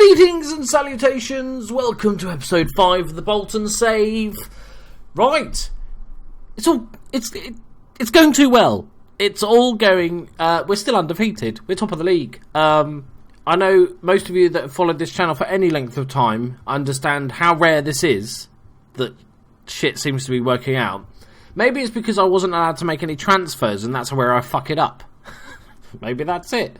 Greetings and salutations, welcome to episode 5 of the Bolton Save. Right, it's going too well. It's all going, we're still undefeated, we're top of the league. I know most of you that have followed this channel for any length of time understand how rare this is, that shit seems to be working out. Maybe it's because I wasn't allowed to make any transfers and that's where I fuck it up. Maybe that's it.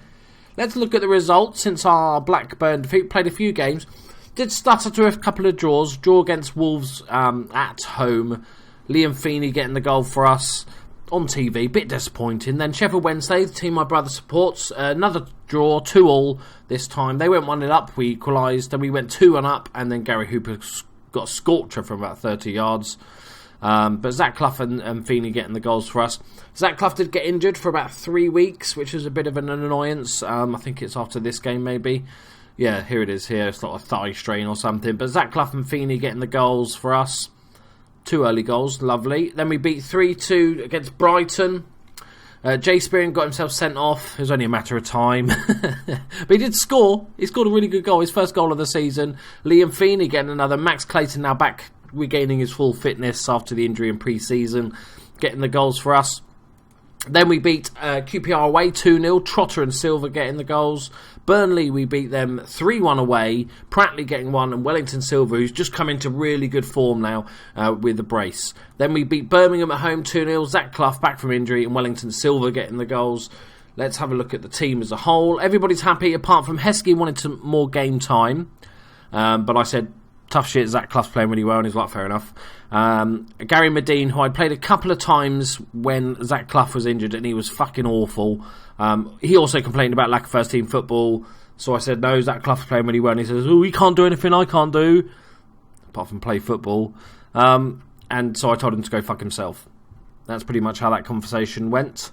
Let's look at the results since our Blackburn defeat. Played a few games. Did stutter to a couple of draws. Draw against Wolves at home. Liam Feeney getting the goal for us on TV. Bit disappointing. Then Sheffield Wednesday, the team my brother supports. Another draw, 2-2 this time. They went 1-0 up. We equalised. Then we went 2-1 up. And then Gary Hooper got a scorcher from about 30 yards. But Zach Clough and Feeney getting the goals for us. Zach Clough did get injured for about 3 weeks, which was a bit of an annoyance. I think it's after this game, maybe. Yeah, here it is here. It's like a thigh strain or something. But Zach Clough and Feeney getting the goals for us. 2 early goals, lovely. Then we beat 3-2 against Brighton. Jay Spearing got himself sent off. It was only a matter of time. But he did score. He scored a really good goal. His first goal of the season. Liam Feeney getting another. Max Clayton now back, regaining his full fitness after the injury in pre-season, getting the goals for us. Then we beat QPR away 2-0, Trotter and Silva getting the goals. Burnley, we beat them 3-1 away, Pratley getting one, and Wellington Silva, who's just come into really good form now with the brace. Then we beat Birmingham at home 2-0, Zach Clough back from injury, and Wellington Silva getting the goals. Let's have a look at the team as a whole. Everybody's happy, apart from Heskey wanted some more game time, but I said, tough shit, Zach Clough's playing really well, and he's like, fair enough. Gary Medine, who I'd played a couple of times when Zach Clough was injured, and he was fucking awful. He also complained about lack of first team football, so I said, no, Zach Clough's playing really well, and he says, oh, he can't do anything I can't do, apart from play football. And so I told him to go fuck himself. That's pretty much how that conversation went.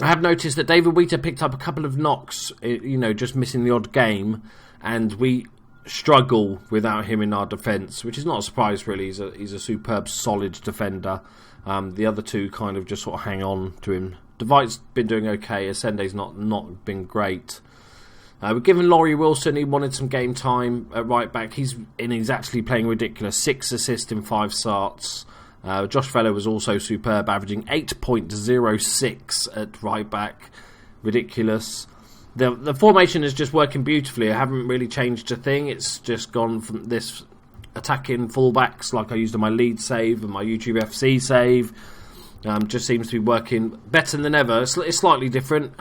I have noticed that David Wheater picked up a couple of knocks, just missing the odd game, and we struggle without him in our defence, which is not a surprise really. He's a superb, solid defender. The other two kind of just sort of hang on to him. Divite's been doing okay. Asende's not been great. We've given Laurie Wilson, he wanted some game time at right back. He's actually playing ridiculous. 6 assists in 5 starts. Josh Fellow was also superb, averaging 8.06 at right back. Ridiculous. The formation is just working beautifully. I haven't really changed a thing. It's just gone from this attacking fullbacks like I used on my Leeds save and my YouTube FC save. Just seems to be working better than ever. It's slightly different.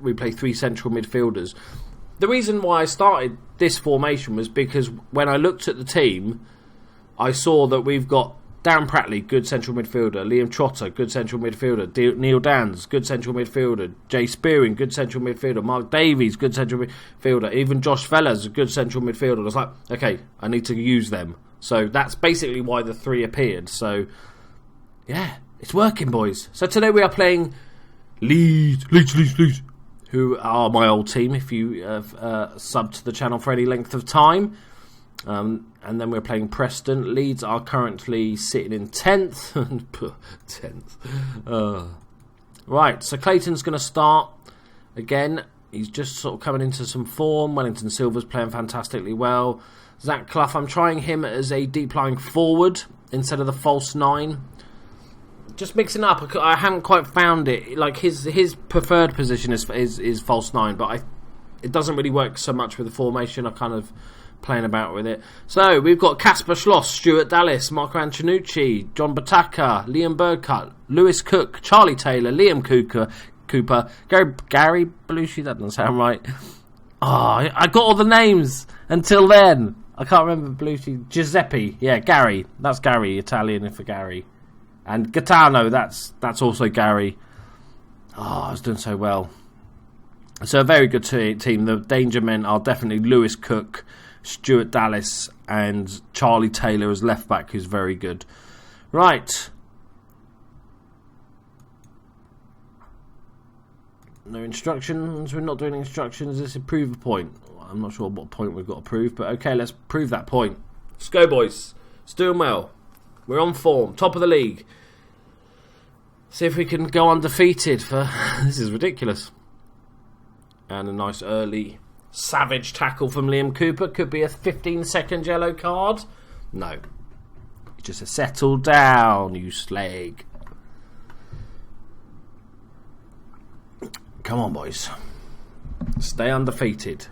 We play 3 central midfielders. The reason why I started this formation was because when I looked at the team, I saw that we've got Darren Pratley, good central midfielder. Liam Trotter, good central midfielder. Neil Dans, good central midfielder. Jay Spearing, good central midfielder. Mark Davies, good central midfielder. Even Josh Fellas, a good central midfielder. I was like, okay, I need to use them. So that's basically why the 3 appeared. So, yeah, it's working, boys. So today we are playing Leeds, who are my old team, if you have subbed to the channel for any length of time. And then we're playing Preston. Leeds are currently sitting in 10th. 10th. Right, so Clayton's going to start again. He's just sort of coming into some form. Wellington Silva's playing fantastically well. Zach Clough, I'm trying him as a deep-lying forward instead of the false 9. Just mixing up. I haven't quite found it. Like his preferred position is false 9, but it doesn't really work so much with the formation. I kind of playing about with it. So we've got Casper Schloss, Stuart Dallas, Marco Antonucci, John Bataka, Liam Burcutt, Lewis Cook, Charlie Taylor, Liam Cooper, Gary Belushi. That doesn't sound right. Oh, I got all the names until then. I can't remember Belushi. Giuseppe, yeah, Gary. That's Gary, Italian for Gary. And Gaetano, that's also Gary. Oh, I was doing so well. So a very good team. The danger men are definitely Lewis Cook, Stuart Dallas, and Charlie Taylor as left back, who's very good. Right. No instructions. We're not doing instructions. Let's prove a point. I'm not sure what point we've got to prove, but okay, let's prove that point. Let's go, boys. It's doing well. We're on form. Top of the league. See if we can go undefeated for... This is ridiculous. And a nice early Savage tackle from Liam Cooper. Could be a 15-second yellow card. No. Just a settle down, you slag. Come on, boys. Stay undefeated.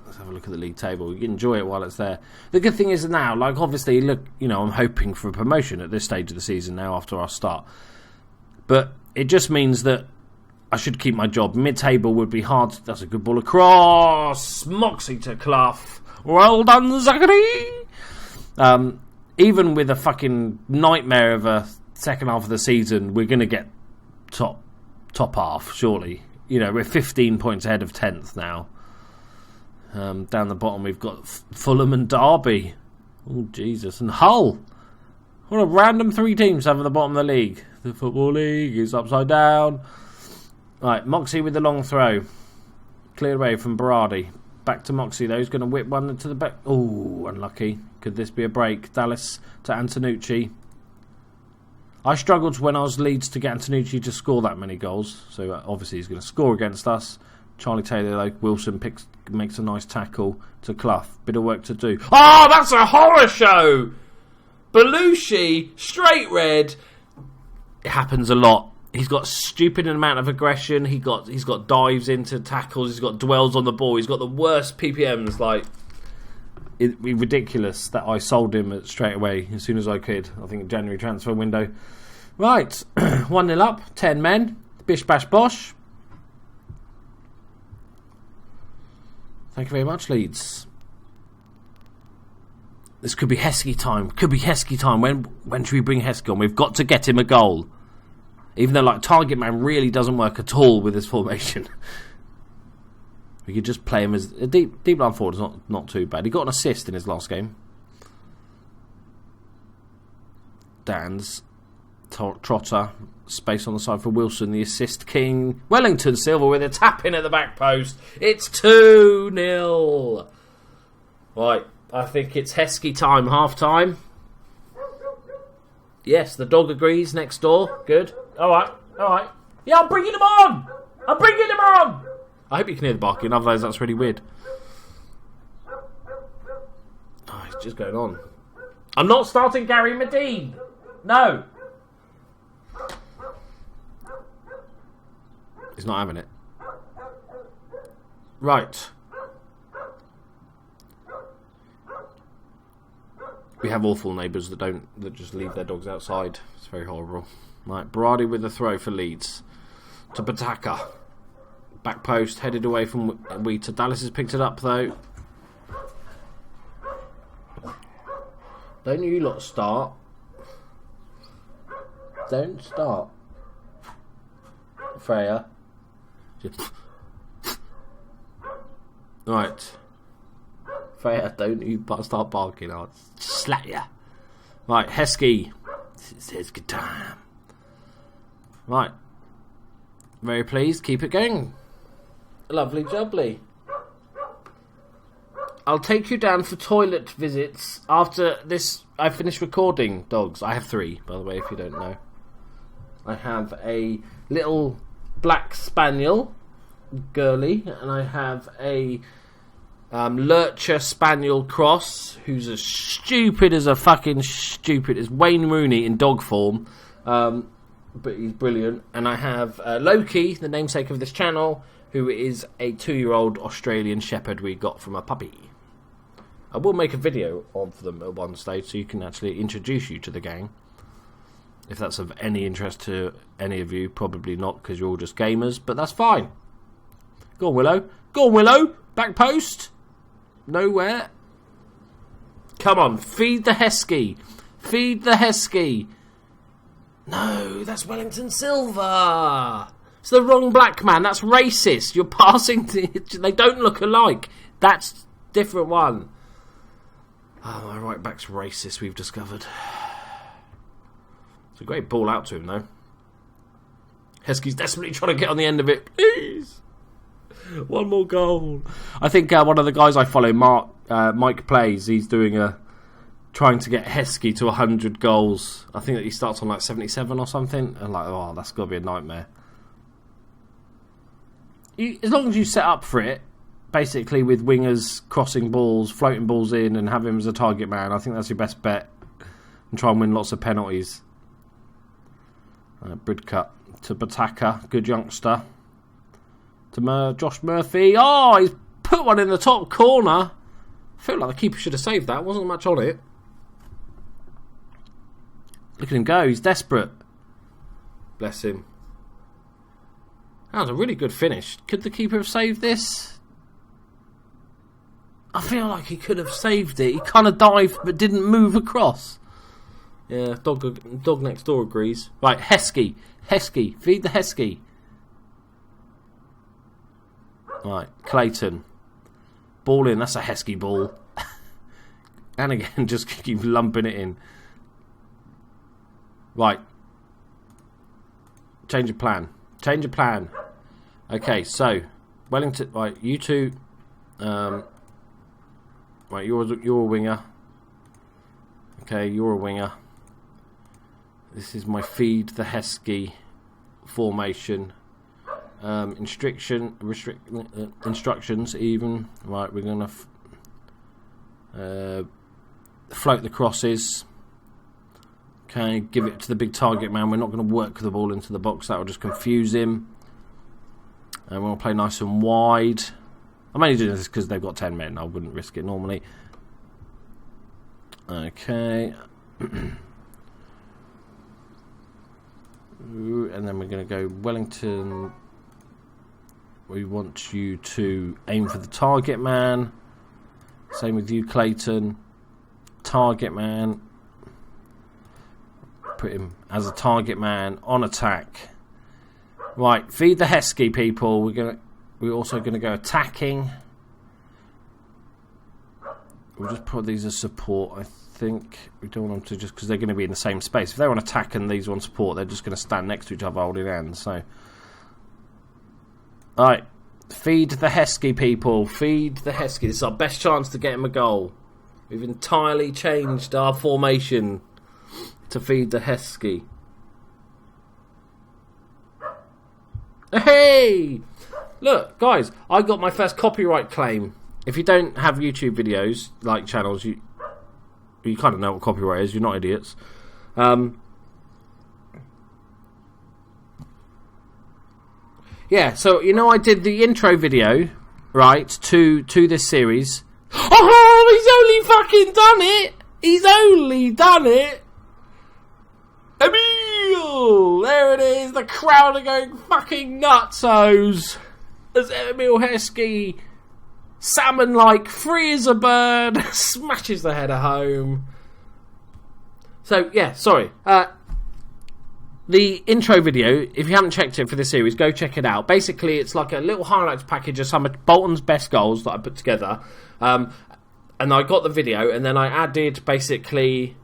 Let's have a look at the league table. You can enjoy it while it's there. The good thing is now, like, obviously, look, you know, I'm hoping for a promotion at this stage of the season now after our start. But it just means that I should keep my job. Mid-table would be hard. That's a good ball across. Moxie to Clough. Well done, Zachary. Even with a fucking nightmare of a second half of the season, we're going to get top half, surely. You know, we're 15 points ahead of 10th now. Down the bottom, we've got Fulham and Derby. Oh, Jesus. And Hull. What a random 3 teams have at the bottom of the league. The Football League is upside down. Right, Moxie with the long throw. Cleared away from Berardi. Back to Moxie, though. He's going to whip one to the back. Oh, unlucky. Could this be a break? Dallas to Antonucci. I struggled when I was Leeds to get Antonucci to score that many goals. So obviously he's going to score against us. Charlie Taylor, though. Wilson makes a nice tackle to Clough. Bit of work to do. Oh, that's a horror show! Belushi, straight red. It happens a lot. He's got stupid amount of aggression. He's got dives into tackles. He's got dwells on the ball. He's got the worst PPMs. Like, it'd be ridiculous that I sold him straight away as soon as I could. I think January transfer window. Right, 1-0 up, 10 men. Bish bash bosh. Thank you very much, Leeds. This could be Heskey time. When should we bring Heskey on? We've got to get him a goal. Even though, like, target man really doesn't work at all with this formation. We could just play him as a deep line forward. Is not too bad. He got an assist in his last game. Dan's Trotter, space on the side for Wilson, the assist king. Wellington Silva with a tap in at the back post. It's 2-0. Right, I think it's Heskey time, half time. Yes, the dog agrees next door. Good. All right. Yeah, I'm bringing him on. I hope you can hear the barking, otherwise that's really weird. Oh, it's just going on. I'm not starting Gary Medine. No. He's not having it. Right. We have awful neighbours that just leave their dogs outside. It's very horrible. Right, Berardi with the throw for Leeds. To Bataka. Back post, headed away from Wheater. Dallas has picked it up, though. Don't you lot start. Don't start. Freya. Right. Freya, don't you start barking. I'll slap ya. Right, Heskey. It's Heskey time. Right. Very pleased. Keep it going. Lovely jubbly. I'll take you down for toilet visits after this. I finish recording, dogs. I have 3, by the way, if you don't know. I have a little black spaniel, girly, and I have a lurcher spaniel cross, who's as stupid as Wayne Rooney in dog form. But he's brilliant. And I have Loki, the namesake of this channel, who is a 2-year-old Australian Shepherd we got from a puppy. I will make a video of them at one stage so you can actually introduce you to the gang. If that's of any interest to any of you, probably not because you're all just gamers, but that's fine. Go on, Willow. Go on, Willow. Back post. Nowhere. Come on, feed the Heskey. Feed the Heskey. No, that's Wellington Silva. It's the wrong black man. That's racist. You're passing. They don't look alike. That's different one. Oh, my right back's racist, we've discovered. It's a great ball out to him, though. Heskey's desperately trying to get on the end of it. Please. One more goal. I think one of the guys I follow, Mike Plays, he's doing trying to get Heskey to 100 goals. I think that he starts on like 77 or something. And like, oh, that's got to be a nightmare. As long as you set up for it, basically with wingers crossing balls, floating balls in, and have him as a target man. I think that's your best bet, and try and win lots of penalties. Bridcut to Bataka, good youngster. To Josh Murphy. Oh, he's put one in the top corner. I feel like the keeper should have saved that. Wasn't much on it. Look at him go. He's desperate. Bless him. That was a really good finish. Could the keeper have saved this? I feel like he could have saved it. He kind of dived but didn't move across. Yeah, dog next door agrees. Right, Heskey. Heskey. Feed the Heskey. Right, Clayton. Ball in. That's a Heskey ball. And again, just keep lumping it in. Right. Change of plan. Change of plan. Okay, so Wellington. Right, you two. Right, you're a winger. Okay, you're a winger. This is my feed the Heskey formation. Instructions even. Right, we're gonna float the crosses. Okay, give it to the big target man. We're not going to work the ball into the box. That will just confuse him. And we're going to play nice and wide. I'm only doing this because they've got 10 men. I wouldn't risk it normally. Okay. And then we're going to go Wellington. We want you to aim for the target man. Same with you, Clayton. Target man. Put him as a target man on attack. Right, feed the Heskey, people. We're also going to go attacking. We'll just put these as support. I think we don't want them to just because they're going to be in the same space. If they want attack and these want support, they're just going to stand next to each other holding hands. So, all right, feed the Heskey, people. Feed the Heskey. This is our best chance to get him a goal. We've entirely changed our formation to feed the Heskey. Hey! Look, guys, I got my first copyright claim. If you don't have YouTube videos, like channels, you kind of know what copyright is. You're not idiots. Yeah, so, I did the intro video, right, to this series. Oh, he's only fucking done it! He's only done it! Emil! There it is. The crowd are going fucking nutsos. As Emil Heskey, salmon-like, free as a bird, smashes the header home. So, yeah, sorry. The intro video, if you haven't checked it for this series, go check it out. Basically, it's like a little highlights package of some of Bolton's best goals that I put together. And I got the video, and then I added, basically,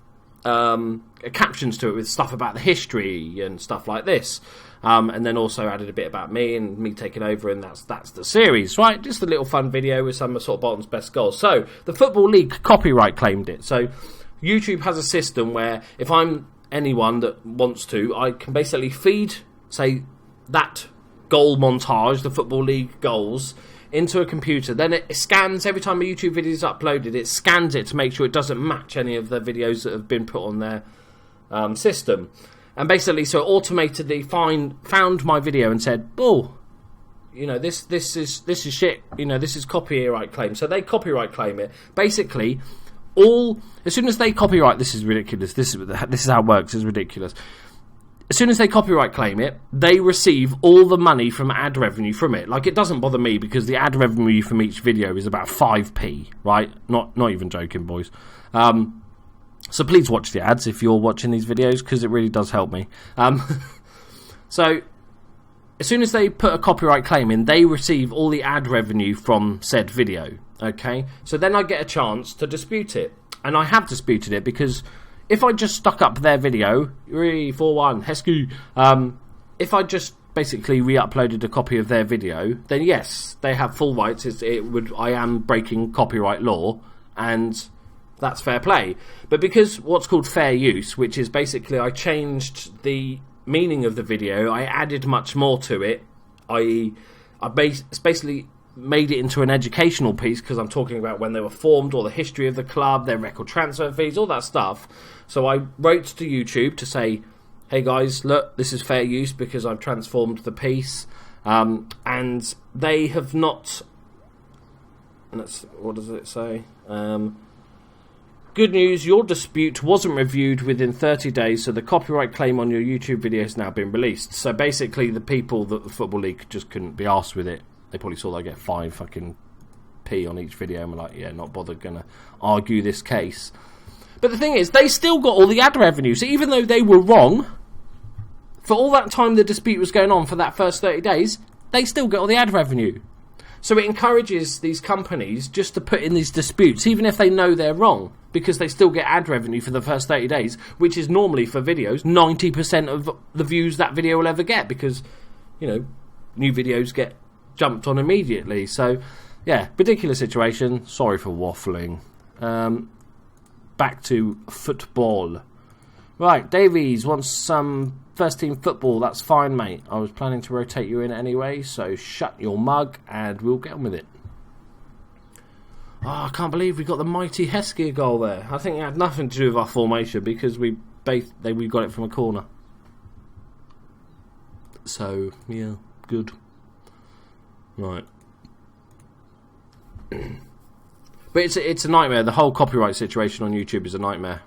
captions to it with stuff about the history and stuff like this. And then also added a bit about me and me taking over, and that's the series, right? Just a little fun video with some of sort of Bolton's best goals. So, the Football League copyright claimed it. So, YouTube has a system where if I'm anyone that wants to, I can basically feed, say, that goal montage, the Football League goals, into a computer. Then it scans, every time a YouTube video is uploaded, it scans it to make sure it doesn't match any of the videos that have been put on their system. And basically, so it automatically found my video and said, oh, this is shit, this is copyright claim. So they copyright claim it. Basically, as soon as they copyright, this is ridiculous, this is how it works, it's ridiculous. As soon as they copyright claim it, they receive all the money from ad revenue from it. Like, it doesn't bother me because the ad revenue from each video is about 5p, right? Not even joking, boys. So please watch the ads if you're watching these videos, because it really does help me. So, as soon as they put a copyright claim in, they receive all the ad revenue from said video, okay? So then I get a chance to dispute it. And I have disputed it because if I just stuck up their video, 3-4-1, Heskey, if I just basically re-uploaded a copy of their video, then yes, they have full rights. I am breaking copyright law, and that's fair play. But because what's called fair use, which is basically I changed the meaning of the video, I added much more to it, i.e. basically made it into an educational piece because I'm talking about when they were formed or the history of the club, their record transfer fees, all that stuff. So I wrote to YouTube to say, hey guys, look, this is fair use because I've transformed the piece. And they have not... What does it say? Good news, your dispute wasn't reviewed within 30 days, so the copyright claim on your YouTube video has now been released. So basically the people that the Football League just couldn't be arsed with it. They probably saw they get 5 fucking p on each video and were like, yeah, not bothered gonna argue this case. But the thing is, they still got all the ad revenue. So even though they were wrong, for all that time the dispute was going on for that first 30 days, they still get all the ad revenue. So it encourages these companies just to put in these disputes, even if they know they're wrong, because they still get ad revenue for the first 30 days, which is normally for videos 90% of the views that video will ever get, because, you know, new videos get jumped on immediately. So, yeah, ridiculous situation. Sorry for waffling. Back to football. Right, Davies wants some first team football. That's fine, mate. I was planning to rotate you in anyway, so shut your mug and we'll get on with it. Oh, I can't believe we got the mighty Heskey goal there. I think it had nothing to do with our formation because we got it from a corner. So, yeah, good. Right. But it's a nightmare. The whole copyright situation on YouTube is a nightmare.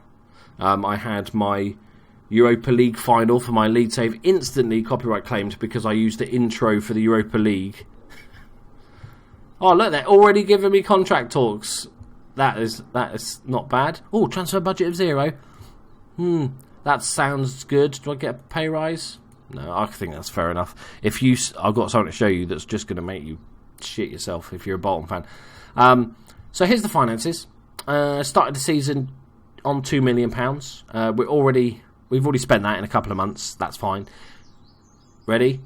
I had my Europa League final for my lead save instantly copyright claimed because I used the intro for the Europa League. Oh, look, they're already giving me contract talks. That is not bad. Oh, transfer budget of 0. That sounds good. Do I get a pay rise? No, I think that's fair enough. I've got something to show you that's just going to make you shit yourself if you're a Bolton fan. So here's the finances. Started the season on £2 million. We've already spent that in a couple of months. That's fine. Ready?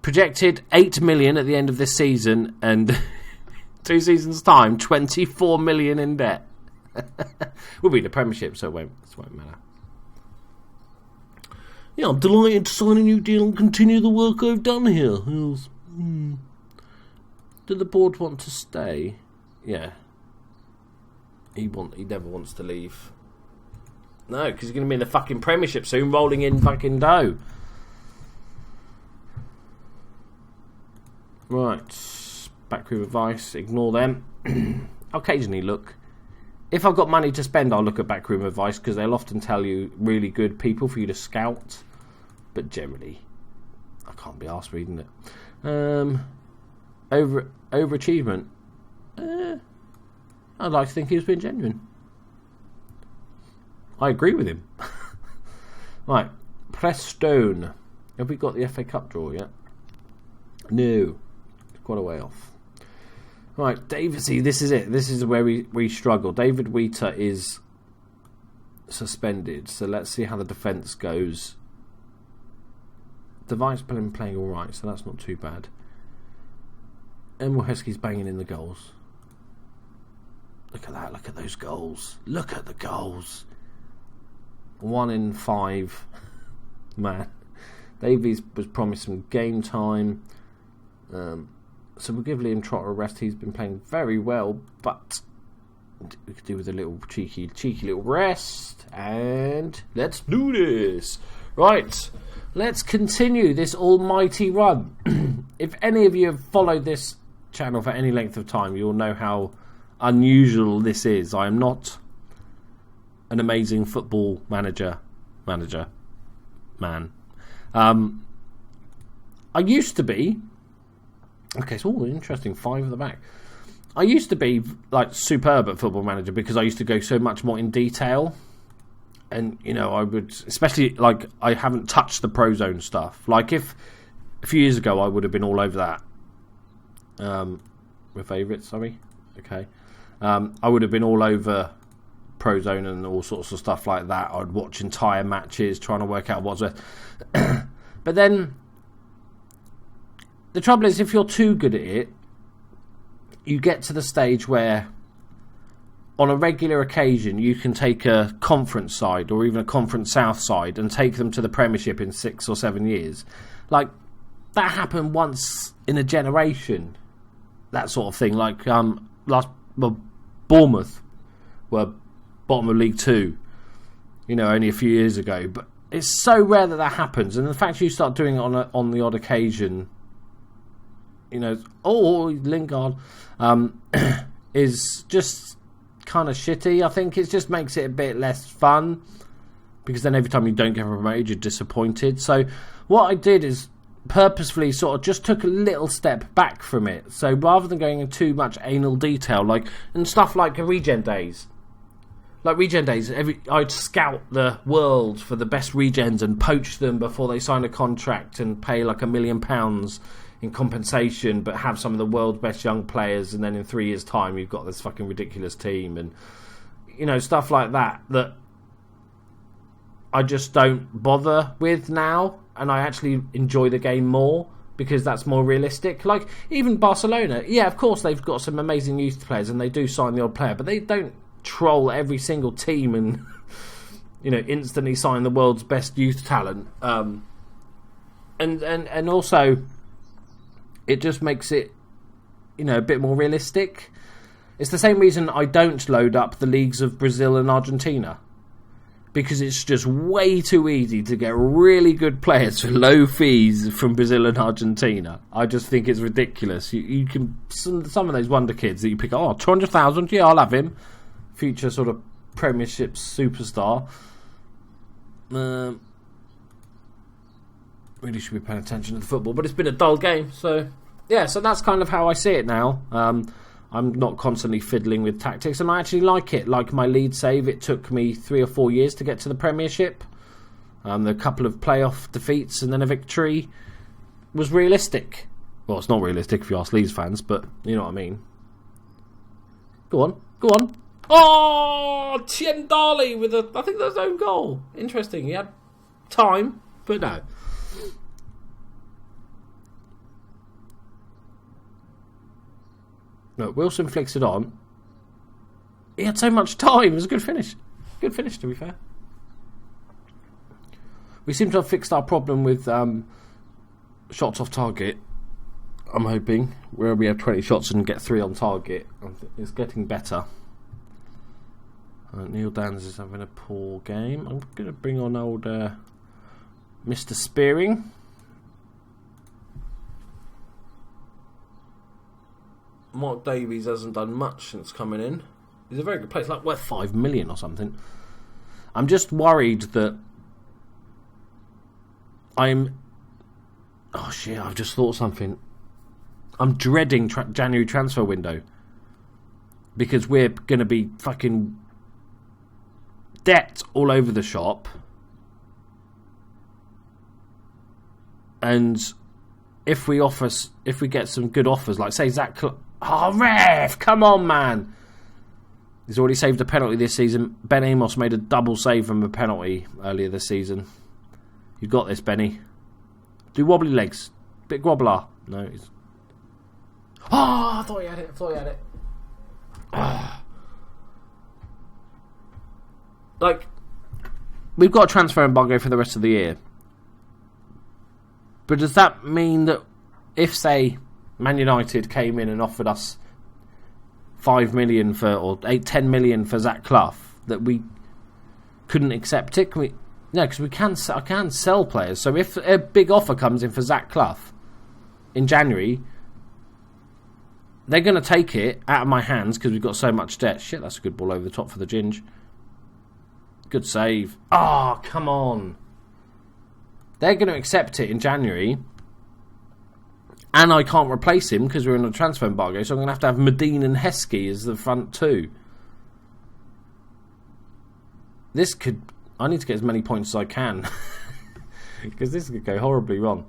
Projected 8 million at the end of this season, and 2 seasons time, 24 million in debt. We'll be in the Premiership, so it won't matter. Yeah, I'm delighted to sign a new deal and continue the work I've done here. Did the board want to stay? Yeah. He never wants to leave. No, because he's going to be in the fucking Premiership soon, rolling in fucking dough. Right. Backroom advice. Ignore them. I'll occasionally look. If I've got money to spend, I'll look at backroom advice, because they'll often tell you really good people for you to scout. But generally, I can't be arsed reading it. Overachievement. I'd like to think he was being genuine. I agree with him. Right, Prestone. Have we got the FA Cup draw yet? No. It's quite a way off. Right, David. See, this is it. This is where we struggle. David Wheater is suspended, so let's see how the defence goes. Device playing all right, so that's not too bad. Emil Heskey's banging in the goals. Look at that. Look at those goals. Look at the goals. 1 in 5. Man. Davies was promised some game time. So we'll give Liam Trotter a rest. He's been playing very well, but we could do with a little cheeky little rest. And let's do this. Right. Let's continue this almighty run. If any of you have followed this channel for any length of time, you'll know how unusual this is. I am not an amazing football manager. I used to be. Okay, so interesting. 5 at the back. I used to be like superb at Football Manager because I used to go so much more in detail. And, you know, I would, especially, like, I haven't touched the Pro Zone stuff. Like, if a few years ago I would have been all over that. With favourites, sorry. Okay. I would have been all over Pro Zone and all sorts of stuff like that. I'd watch entire matches, trying to work out what's worth. But then, the trouble is, if you're too good at it, you get to the stage where, on a regular occasion, you can take a conference side or even a conference south side and take them to the Premiership in 6 or 7 years. Like, that happened once in a generation. That sort of thing. Like Bournemouth were bottom of League 2, only a few years ago. But it's so rare that happens, and the fact you start doing it on the odd occasion, Lingard, is just kind of shitty. I think it just makes it a bit less fun, because then every time you don't get promoted, you're disappointed. So what I did is purposefully sort of just took a little step back from it. So rather than going into too much anal detail, and stuff like regen days. Like regen days, I'd scout the world for the best regens and poach them before they sign a contract and pay like £1 million in compensation, but have some of the world's best young players, and then in 3 years' time you've got this fucking ridiculous team, and stuff like that I just don't bother with now, and I actually enjoy the game more because that's more realistic. Like even Barcelona, yeah, of course they've got some amazing youth players and they do sign the odd player, but they don't troll every single team and instantly sign the world's best youth talent. And also it just makes it a bit more realistic. It's the same reason I don't load up the leagues of Brazil and Argentina, because it's just way too easy to get really good players for low fees from Brazil and Argentina. I just think it's ridiculous. You can some of those wonder kids that you pick up, 200,000, yeah, I'll have him. Future sort of Premiership superstar. Really should be paying attention to the football, but it's been a dull game. So that's kind of how I see it now. I'm not constantly fiddling with tactics, and I actually like it. Like my lead save, it took me 3 or 4 years to get to the Premiership. The couple of playoff defeats and then a victory was realistic. Well, it's not realistic if you ask Leeds fans, but you know what I mean. Go on. Oh, Tiendali with I think that's his own goal. Interesting. He had time, but no. No, Wilson flicks it on. He had so much time. It was a good finish. Good finish, to be fair. We seem to have fixed our problem with shots off target. I'm hoping. Where we have 20 shots and get 3 on target. It's getting better. Neil Dans is having a poor game. I'm going to bring on old Mr. Spearing. Mark Davies hasn't done much since coming in. He's a very good player, like worth 5 million or something. I'm just worried that oh shit, I've just thought something. I'm dreading January transfer window, because we're going to be fucking debt all over the shop. And if we get some good offers, like say Zach Ref, come on, man. He's already saved a penalty this season. Ben Amos made a double save from a penalty earlier this season. You got this, Benny. Do wobbly legs. Bit grobbler. No, he's... Oh, I thought he had it. Like, we've got a transfer embargo for the rest of the year. But does that mean that if, say, Man United came in and offered us 5 million or 10 million for Zach Clough, that we couldn't accept it? No, because I can sell players. So if a big offer comes in for Zach Clough in January, they're going to take it out of my hands because we've got so much debt. Shit, that's a good ball over the top for the Ginge. Good save. Oh, come on. They're going to accept it in January, and I can't replace him because we're in a transfer embargo, so I'm going to have Medine and Heskey as the front two. I need to get as many points as I can, because this could go horribly wrong.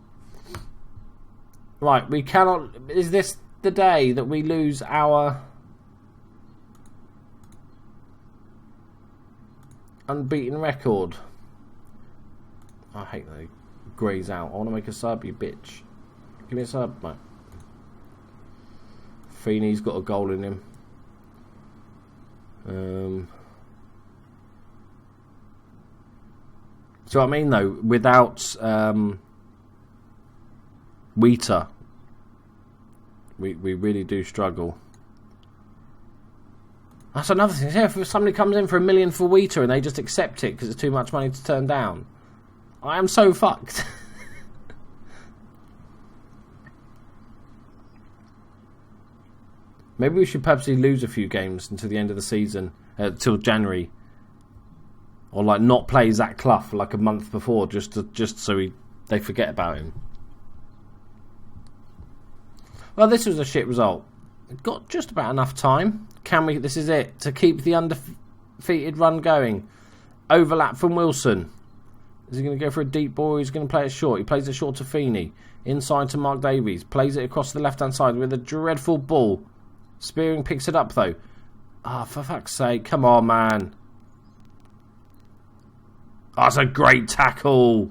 Right, we cannot... Is this the day that we lose our unbeaten record? I hate that he grays out. I want to make a sub, you bitch. Give me a sub, mate. Feeney's got a goal in him. So I mean, though, without Wheater. We really do struggle. That's another thing. Yeah, if somebody comes in for $1 million for Wheater and they just accept it because it's too much money to turn down, I am so fucked. Maybe we should purposely lose a few games until the end of the season, till January, or like not play Zach Clough like a month before, just so they forget about him. Well, this was a shit result. We've got just about enough time. Can we? This is it to keep the undefeated run going. Overlap from Wilson. Is he going to go for a deep ball? Or he's going to play it short. He plays it short to Feeney. Inside to Mark Davies. Plays it across the left hand side with a dreadful ball. Spearing picks it up though. Ah, oh, for fuck's sake! Come on, man. Oh, that's a great tackle.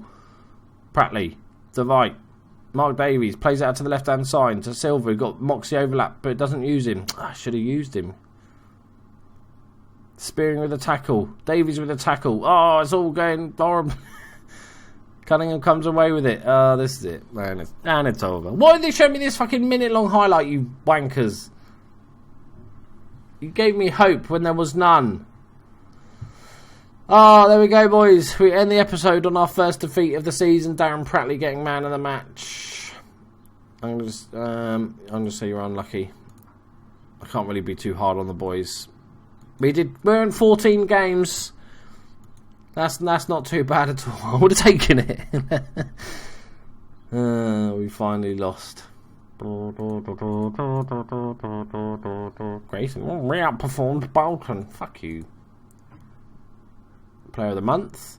Pratley, to right. Mark Davies plays it out to the left hand side to Silver. Got Moxie overlap, but it doesn't use him. I should have used him. Spearing with a tackle. Davies with a tackle. Oh, it's all going horrible. Cunningham comes away with it. This is it, man. It's over. Why did they show me this fucking minute-long highlight, you wankers? You gave me hope when there was none. Oh, there we go, boys. We end the episode on our first defeat of the season. Darren Pratley getting man of the match. I'm gonna say you're unlucky. I can't really be too hard on the boys. We're in 14 games. That's not too bad at all. I would have taken it. We finally lost. Grayson, we outperformed Bolton. Fuck you. Player of the month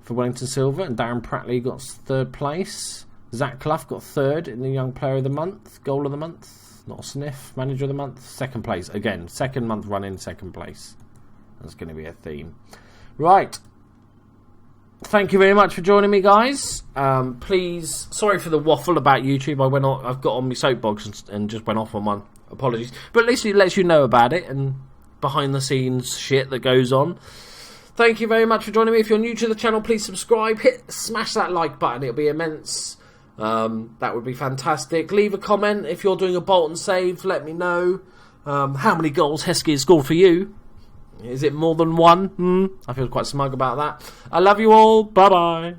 for Wellington Silver, and Darren Pratley got 3rd place. Zach Clough got 3rd in the Young Player of the Month. Goal of the month, not a sniff. Manager of the month, 2nd place. Again, 2nd month running, 2nd place. That's going to be a theme. Right. Thank you very much for joining me, guys. Please, sorry for the waffle about YouTube. I've got on my soapbox and just went off on one. Apologies, but at least it lets you know about it and behind the scenes shit that goes on. Thank you very much for joining me. If you're new to the channel, please subscribe. Smash that like button. It'll be immense. That would be fantastic. Leave a comment if you're doing a Bolton save. Let me know how many goals Heskey has scored for you. Is it more than one? I feel quite smug about that. I love you all. Bye-bye.